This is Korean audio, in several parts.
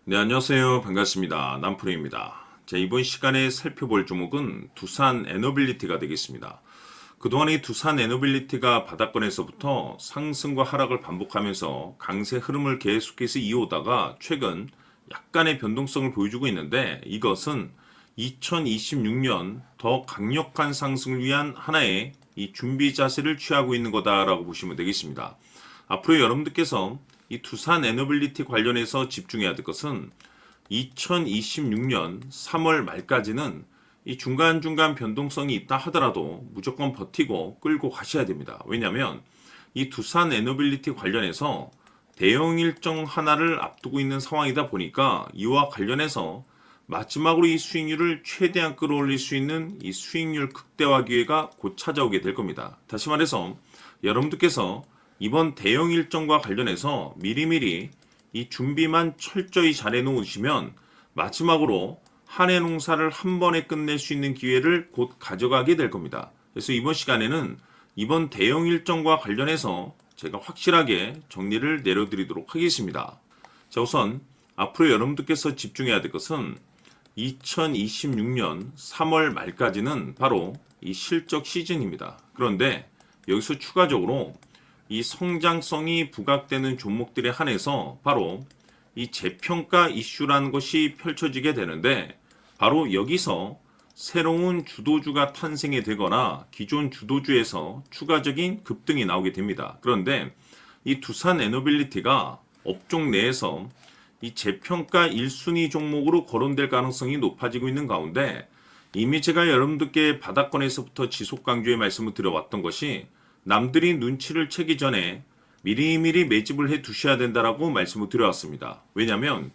네, 안녕하세요. 반갑습니다. 남프로입니다. 자, 이번 시간에 살펴볼 종목은 두산 에너빌리티가 되겠습니다. 그동안 이 두산 에너빌리티가 바닥권에서부터 상승과 하락을 반복하면서 강세 흐름을 계속해서 이어오다가 최근 약간의 변동성을 보여주고 있는데, 이것은 2026년 더 강력한 상승을 위한 하나의 이 준비 자세를 취하고 있는 거다라고 보시면 되겠습니다. 앞으로 여러분들께서 이 두산 에너빌리티 관련해서 집중해야 될 것은 2026년 3월 말까지는 이 중간중간 변동성이 있다 하더라도 무조건 버티고 끌고 가셔야 됩니다. 왜냐하면 이 두산 에너빌리티 관련해서 대형 일정 하나를 앞두고 있는 상황이다 보니까 이와 관련해서 마지막으로 이 수익률을 최대한 끌어올릴 수 있는 이 수익률 극대화 기회가 곧 찾아오게 될 겁니다. 다시 말해서 여러분들께서 이번 대형 일정과 관련해서 미리미리 이 준비만 철저히 잘 해놓으시면 마지막으로 한 해 농사를 한 번에 끝낼 수 있는 기회를 곧 가져가게 될 겁니다. 그래서 이번 시간에는 이번 대형 일정과 관련해서 제가 확실하게 정리를 내려드리도록 하겠습니다. 자, 우선 앞으로 여러분들께서 집중해야 될 것은 2026년 3월 말까지는 바로 이 실적 시즌입니다. 그런데 여기서 추가적으로 이 성장성이 부각되는 종목들에 한해서 바로 이 재평가 이슈라는 것이 펼쳐지게 되는데, 바로 여기서 새로운 주도주가 탄생이 되거나 기존 주도주에서 추가적인 급등이 나오게 됩니다. 그런데 이 두산 에너빌리티가 업종 내에서 이 재평가 1순위 종목으로 거론될 가능성이 높아지고 있는 가운데, 이미 제가 여러분들께 바닥권에서부터 지속 강조의 말씀을 드려왔던 것이 남들이 눈치를 채기 전에 미리미리 매집을 해 두셔야 된다라고 말씀을 드려왔습니다. 왜냐하면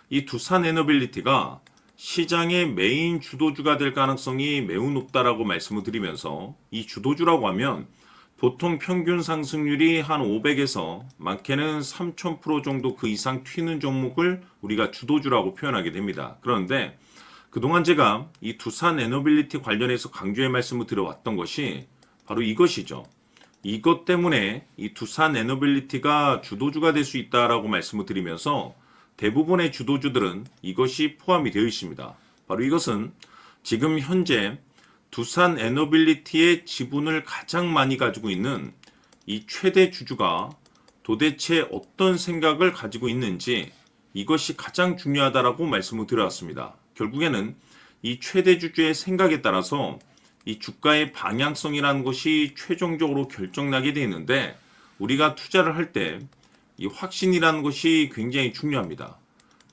이 두산 에너빌리티가 시장의 메인 주도주가 될 가능성이 매우 높다라고 말씀을 드리면서, 이 주도주라고 하면 보통 평균 상승률이 한 500에서 많게는 3000% 정도 그 이상 튀는 종목을 우리가 주도주라고 표현하게 됩니다. 그런데 그동안 제가 이 두산 에너빌리티 관련해서 강조의 말씀을 드려왔던 것이 바로 이것이죠. 이것 때문에 이 두산 에너빌리티가 주도주가 될 수 있다라고 말씀을 드리면서 대부분의 주도주들은 이것이 포함이 되어 있습니다. 바로 이것은 지금 현재 두산 에너빌리티의 지분을 가장 많이 가지고 있는 이 최대 주주가 도대체 어떤 생각을 가지고 있는지, 이것이 가장 중요하다라고 말씀을 드려왔습니다. 결국에는 이 최대 주주의 생각에 따라서 이 주가의 방향성이라는 것이 최종적으로 결정나게 되어 있는데, 우리가 투자를 할 때 이 확신이라는 것이 굉장히 중요합니다.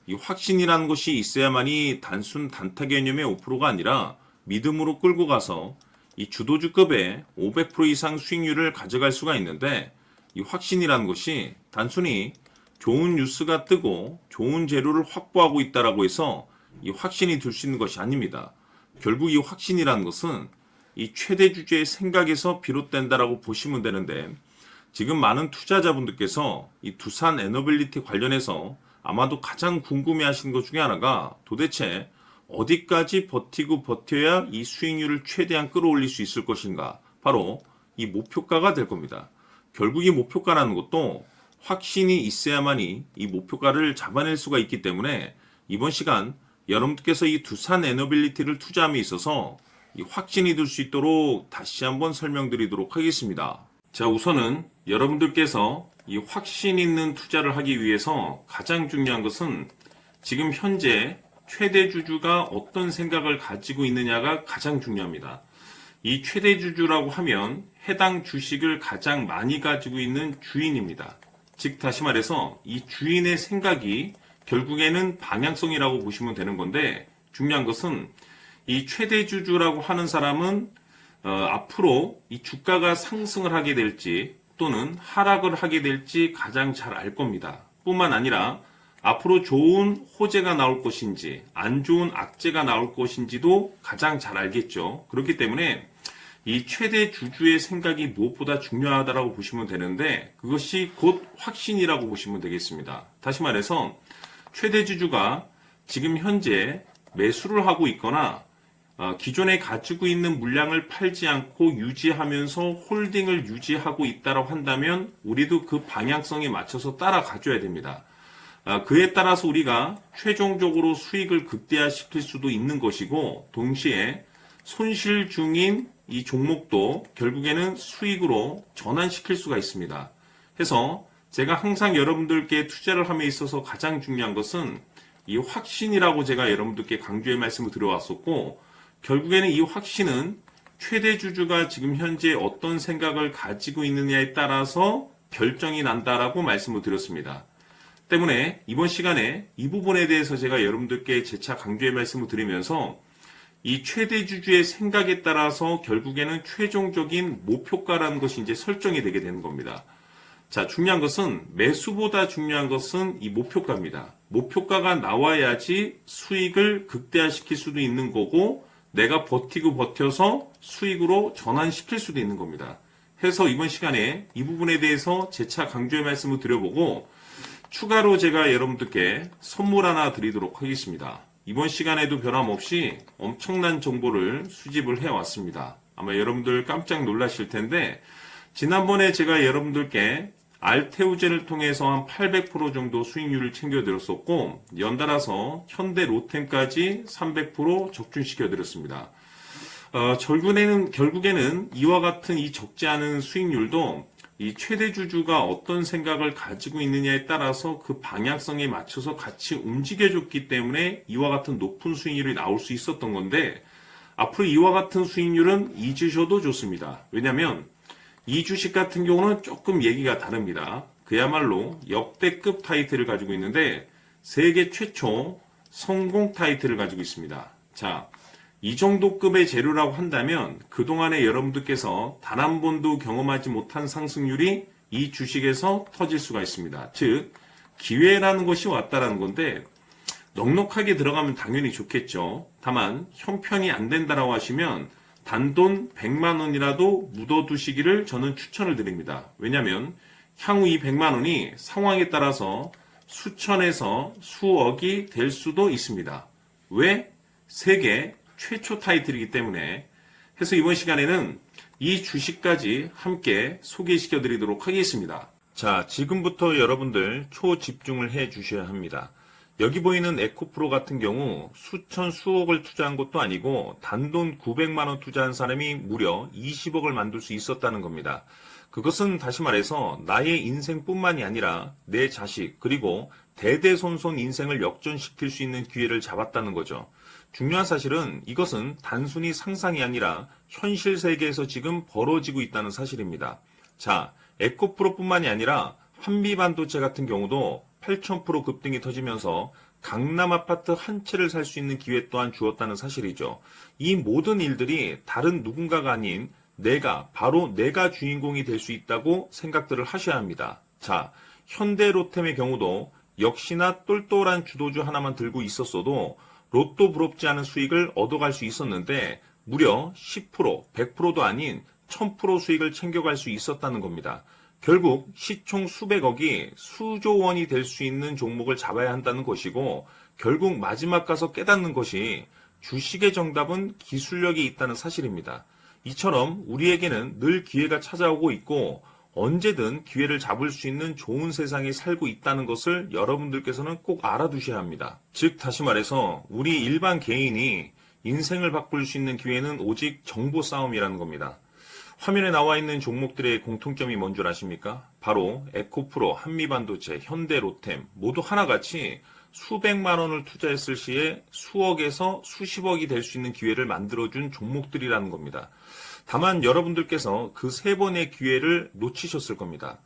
이 확신이라는 것이 있어야만이 단순 단타 개념의 5%가 아니라 믿음으로 끌고 가서 이 주도주급의 500% 이상 수익률을 가져갈 수가 있는데, 이 확신이라는 것이 단순히 좋은 뉴스가 뜨고 좋은 재료를 확보하고 있다라고 해서 이 확신이 들 수 있는 것이 아닙니다. 결국 이 확신이라는 것은 이 최대 주주의 생각에서 비롯된다라고 보시면 되는데, 지금 많은 투자자분들께서 이 두산 에너빌리티 관련해서 아마도 가장 궁금해 하시는 것 중에 하나가 도대체 어디까지 버티고 버텨야 이 수익률을 최대한 끌어올릴 수 있을 것인가, 바로 이 목표가가 될 겁니다. 결국 이 목표가라는 것도 확신이 있어야만이 이 목표가를 잡아낼 수가 있기 때문에 이번 시간 여러분들께서 이 두산 에너빌리티를 투자함에 있어서 이 확신이 들 수 있도록 다시 한번 설명드리도록 하겠습니다. 자, 우선은 여러분들께서 이 확신 있는 투자를 하기 위해서 가장 중요한 것은 지금 현재 최대 주주가 어떤 생각을 가지고 있느냐가 가장 중요합니다. 이 최대 주주라고 하면 해당 주식을 가장 많이 가지고 있는 주인입니다. 즉 다시 말해서 이 주인의 생각이 결국에는 방향성이라고 보시면 되는 건데, 중요한 것은 이 최대 주주라고 하는 사람은 앞으로 이 주가가 상승을 하게 될지 또는 하락을 하게 될지 가장 잘 알 겁니다. 뿐만 아니라 앞으로 좋은 호재가 나올 것인지 안 좋은 악재가 나올 것인지도 가장 잘 알겠죠. 그렇기 때문에 이 최대 주주의 생각이 무엇보다 중요하다고 보시면 되는데, 그것이 곧 확신이라고 보시면 되겠습니다. 다시 말해서 최대 주주가 지금 현재 매수를 하고 있거나 기존에 가지고 있는 물량을 팔지 않고 유지하면서 홀딩을 유지하고 있다고 한다면 우리도 그 방향성에 맞춰서 따라가줘야 됩니다. 그에 따라서 우리가 최종적으로 수익을 극대화시킬 수도 있는 것이고 동시에 손실 중인 이 종목도 결국에는 수익으로 전환시킬 수가 있습니다. 해서 제가 항상 여러분들께 투자를 함에 있어서 가장 중요한 것은 이 확신이라고 제가 여러분들께 강조의 말씀을 드려왔었고 결국에는 이 확신은 최대 주주가 지금 현재 어떤 생각을 가지고 있느냐에 따라서 결정이 난다라고 말씀을 드렸습니다. 때문에 이번 시간에 이 부분에 대해서 제가 여러분들께 재차 강조의 말씀을 드리면서 이 최대 주주의 생각에 따라서 결국에는 최종적인 목표가라는 것이 이제 설정이 되게 되는 겁니다. 자, 중요한 것은 매수보다 중요한 것은 이 목표가입니다. 목표가가 나와야지 수익을 극대화시킬 수도 있는 거고 내가 버티고 버텨서 수익으로 전환시킬 수도 있는 겁니다. 해서 이번 시간에 이 부분에 대해서 재차 강조의 말씀을 드려보고 추가로 제가 여러분들께 선물 하나 드리도록 하겠습니다. 이번 시간에도 변함없이 엄청난 정보를 수집을 해왔습니다. 아마 여러분들 깜짝 놀라실 텐데 지난번에 제가 여러분들께 알테오젠을 통해서 한 800% 정도 수익률을 챙겨드렸었고 연달아서 현대 로템까지 300% 적중시켜드렸습니다. 결국에는 이와 같은 이 적지 않은 수익률도 이 최대 주주가 어떤 생각을 가지고 있느냐에 따라서 그 방향성에 맞춰서 같이 움직여줬기 때문에 이와 같은 높은 수익률이 나올 수 있었던 건데 앞으로 이와 같은 수익률은 잊으셔도 좋습니다. 왜냐하면 이 주식 같은 경우는 조금 얘기가 다릅니다. 그야말로 역대급 타이틀을 가지고 있는데 세계 최초 성공 타이틀을 가지고 있습니다. 자, 이 정도 급의 재료라고 한다면 그동안에 여러분들께서 단 한 번도 경험하지 못한 상승률이 이 주식에서 터질 수가 있습니다. 즉 기회라는 것이 왔다라는 건데 넉넉하게 들어가면 당연히 좋겠죠. 다만 형편이 안 된다라고 하시면 단돈 100만 원이라도 묻어두시기를 저는 추천을 드립니다. 왜냐하면 향후 이 100만 원이 상황에 따라서 수천에서 수억이 될 수도 있습니다. 왜? 세계 최초 타이틀이기 때문에. 해서 이번 시간에는 이 주식까지 함께 소개시켜 드리도록 하겠습니다. 자, 지금부터 여러분들 초집중을 해 주셔야 합니다. 여기 보이는 에코프로 같은 경우 수천 수억을 투자한 것도 아니고 단돈 900만 원 투자한 사람이 무려 20억을 만들 수 있었다는 겁니다. 그것은 다시 말해서 나의 인생뿐만이 아니라 내 자식 그리고 대대손손 인생을 역전시킬 수 있는 기회를 잡았다는 거죠. 중요한 사실은 이것은 단순히 상상이 아니라 현실 세계에서 지금 벌어지고 있다는 사실입니다. 자, 에코프로뿐만이 아니라 한미반도체 같은 경우도 8,000% 급등이 터지면서 강남 아파트 한 채를 살 수 있는 기회 또한 주었다는 사실이죠. 이 모든 일들이 다른 누군가가 아닌 바로 내가 주인공이 될 수 있다고 생각들을 하셔야 합니다. 자, 현대로템의 경우도 역시나 똘똘한 주도주 하나만 들고 있었어도 로또 부럽지 않은 수익을 얻어갈 수 있었는데 무려 10%, 100%도 아닌 1000% 수익을 챙겨갈 수 있었다는 겁니다. 결국 시총 수백억이 수조 원이 될 수 있는 종목을 잡아야 한다는 것이고 결국 마지막 가서 깨닫는 것이 주식의 정답은 기술력이 있다는 사실입니다. 이처럼 우리에게는 늘 기회가 찾아오고 있고 언제든 기회를 잡을 수 있는 좋은 세상에 살고 있다는 것을 여러분들께서는 꼭 알아두셔야 합니다. 즉 다시 말해서 우리 일반 개인이 인생을 바꿀 수 있는 기회는 오직 정보 싸움이라는 겁니다. 화면에 나와 있는 종목들의 공통점이 뭔 줄 아십니까? 바로 에코프로, 한미반도체, 현대로템 모두 하나같이 수백만 원을 투자했을 시에 수억에서 수십억이 될 수 있는 기회를 만들어준 종목들이라는 겁니다. 다만 여러분들께서 그 세 번의 기회를 놓치셨을 겁니다.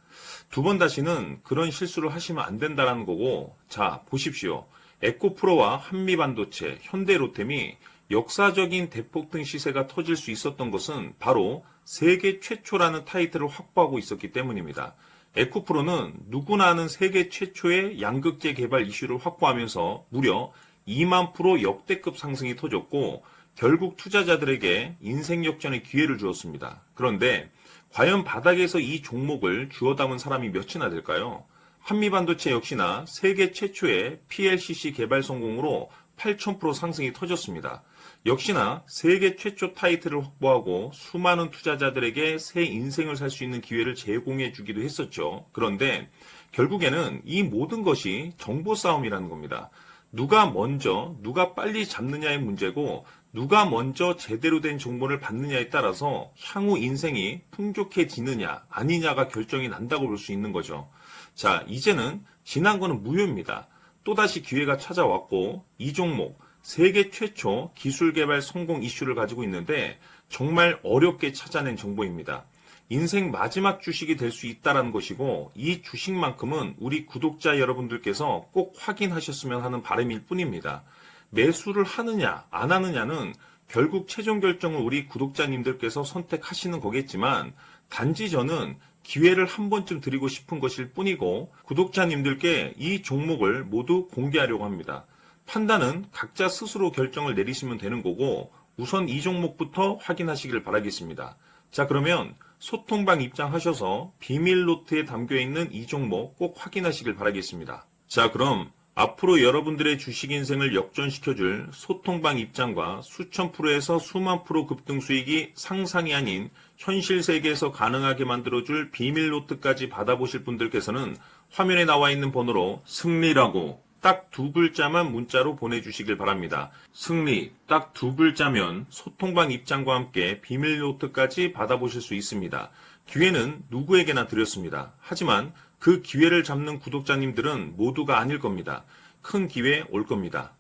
두 번 다시는 그런 실수를 하시면 안 된다는 거고, 자 보십시오. 에코프로와 한미반도체, 현대로템이 역사적인 대폭등 시세가 터질 수 있었던 것은 바로 세계 최초라는 타이틀을 확보하고 있었기 때문입니다. 에코프로는 누구나 아는 세계 최초의 양극재 개발 이슈를 확보하면서 무려 2만 프로 역대급 상승이 터졌고 결국 투자자들에게 인생 역전의 기회를 주었습니다. 그런데 과연 바닥에서 이 종목을 주워 담은 사람이 몇이나 될까요? 한미반도체 역시나 세계 최초의 PLCC 개발 성공으로 8,000% 상승이 터졌습니다. 역시나 세계 최초 타이틀을 확보하고 수많은 투자자들에게 새 인생을 살 수 있는 기회를 제공해 주기도 했었죠. 그런데 결국에는 이 모든 것이 정보 싸움이라는 겁니다. 누가 먼저, 누가 빨리 잡느냐의 문제고 누가 먼저 제대로 된 정보를 받느냐에 따라서 향후 인생이 풍족해지느냐 아니냐가 결정이 난다고 볼 수 있는 거죠. 자, 이제는 지난 거는 무효입니다. 또다시 기회가 찾아왔고 이 종목 세계 최초 기술 개발 성공 이슈를 가지고 있는데 정말 어렵게 찾아낸 정보입니다. 인생 마지막 주식이 될 수 있다는 것이고 이 주식만큼은 우리 구독자 여러분들께서 꼭 확인하셨으면 하는 바람일 뿐입니다. 매수를 하느냐 안 하느냐는 결국 최종 결정을 우리 구독자님들께서 선택하시는 거겠지만 단지 저는 기회를 한 번쯤 드리고 싶은 것일 뿐이고 구독자님들께 이 종목을 모두 공개하려고 합니다. 판단은 각자 스스로 결정을 내리시면 되는 거고 우선 이 종목부터 확인하시길 바라겠습니다. 자, 그러면 소통방 입장하셔서 비밀 노트에 담겨 있는 이 종목 꼭 확인하시길 바라겠습니다. 자, 그럼 앞으로 여러분들의 주식 인생을 역전시켜줄 소통방 입장과 수천 프로에서 수만 프로 급등 수익이 상상이 아닌 현실 세계에서 가능하게 만들어줄 비밀 노트까지 받아보실 분들께서는 화면에 나와 있는 번호로 승리라고 딱 2글자만 문자로 보내주시길 바랍니다. 승리 딱 2글자면 소통방 입장과 함께 비밀 노트까지 받아보실 수 있습니다. 기회는 누구에게나 드렸습니다. 하지만 그 기회를 잡는 구독자님들은 모두가 아닐 겁니다. 큰 기회 올 겁니다.